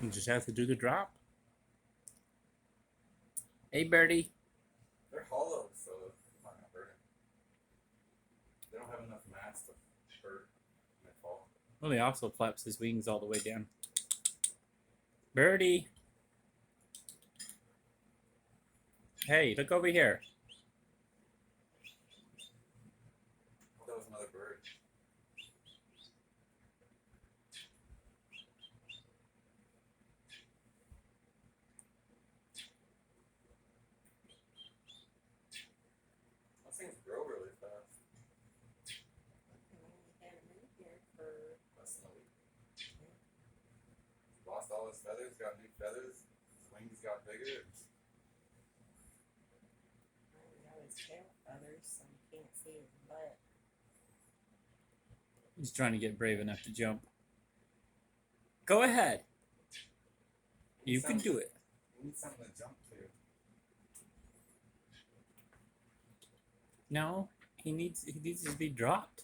You just have to do the drop. Hey, birdie. They're hollow, so it's not gonna hurt him. They don't have enough mass to hurt when they fall. Well, he also flaps his wings all the way down. Birdie. Hey, look over here. Oh, that was another bird. Those things grow really fast. And only had him in here for Less than a week. Lost all his feathers, got new feathers. His wings got bigger. I got his tail feathers, so you can't see his butt. He's trying to get brave enough to jump. Go ahead. You can do it. You need something to jump to. No, he needs to be dropped.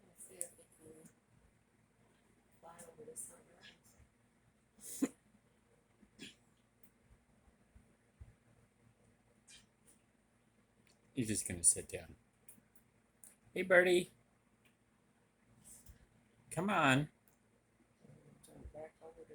Let's see if he can fly over to somewhere else. He's just gonna sit down. Hey, birdie. Come on. Jump back over to